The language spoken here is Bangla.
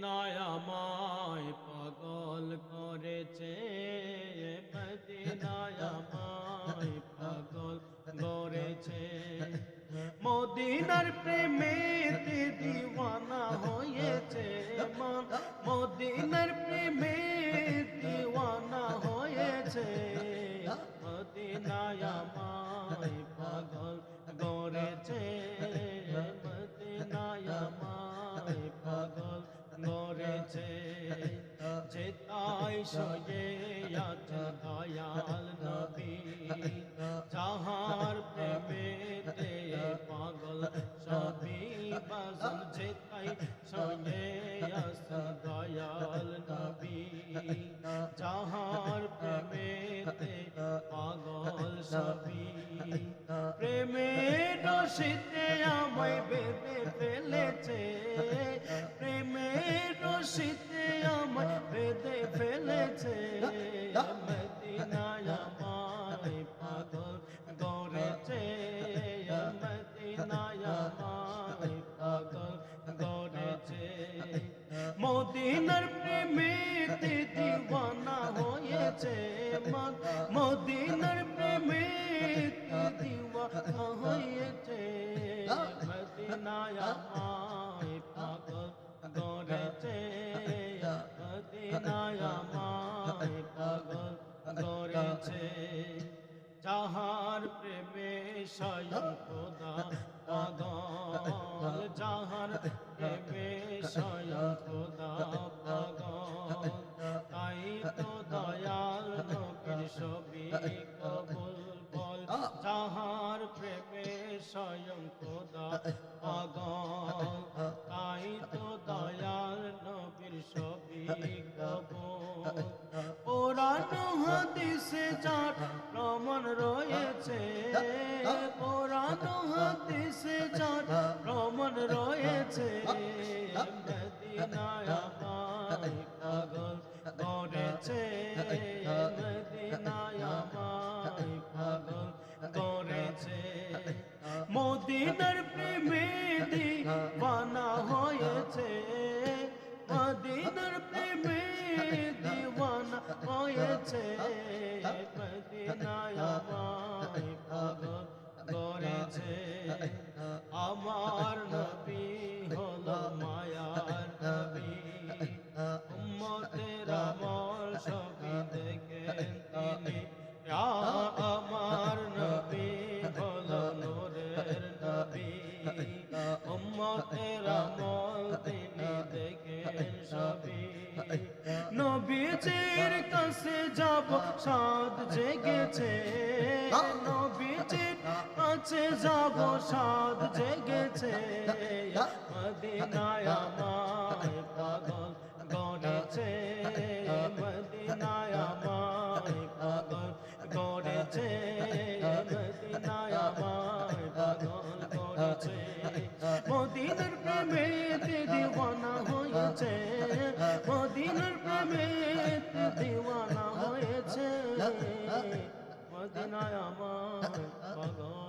মদিনায় আমায় পাগল করেছে, মদিনায় আমায় পাগল করেছে। মদিনার প্রেমেতে দিওয়ানা হয়েছে মন, মদিনার প্রেমে দিওয়ানা হয়েছে। মদিনায় আমায় পাগল করেছে, মদিনায় আমায় পাগল করেছে। যেতাই সয়ে আছে দয়াল নবী, যাহার প্রেমেতে পাগল সবই বাজন। যেতাই সয়ে আছে দয়াল নবী, যাহার প্রেমেতে পাগল সবই। প্রেমের রশিতে আমায় বেঁধে ফেলেছে, প্রেমের রশিতে আমায় বেঁধে ফেলেছে। মদিনায় আমায় পাগল করেছে, মদিনায় আমায় পাগল করেছে। মদিনার প্রেমেতে দিওয়ানা হয়েছে মন, মদিনার প্রেমেতে দিওয়ানা হয়েছে। মদিনায় আমায় পাগল করেছে, মদিনায় আমায় পাগল করেছে। যাহার প্রেমে স্বয়ং খোদা পাগল, যাহার প্রেমে স্বয়ং খোদা পাগল। তাই তো দয়াল নবীর ছবি কবুল বল, যাহার প্রেমে স্বয়ং খোদা পাগল। তাই তো দয়াল নবীর ছবি কবুল। পুরানো হাদিসে যার প্রমাণ রয়েছে, পুরানো হাদিসে যার প্রমাণ রয়েছে। মদিনায় আমায় পাগল করেছে, মদিনায় আমায় পাগল করেছে। মদিনার প্রেমে দিওয়ানা হয়েছে, মদিনার প্রেমে দিওয়ানা হয়েছে। মদিনায় আমায় পাগল করেছে। আমার নবী হলো মায়ার নবী, উম্মতের আমল সবই দেখেন তিনি। আমার নবী হলো নূরের নবী, উম্মতের আমল তিনি দেখেন সবই। নবীজির কাছে যাব সাদ জেগেছে, নবীজির কাছে যাব সাদ জেগেছে। মদিনায় আমায় পাগল করেছে, মদিনায় আমায় পাগল করেছে, মদিনায় আমায় পাগল করেছে। মদিনার প্রেমেতে দিওয়ানা হয়েছে, মদিনার প্রেমেতে দিওয়ানা হয়েছে। মদিনায় আমায় পাগল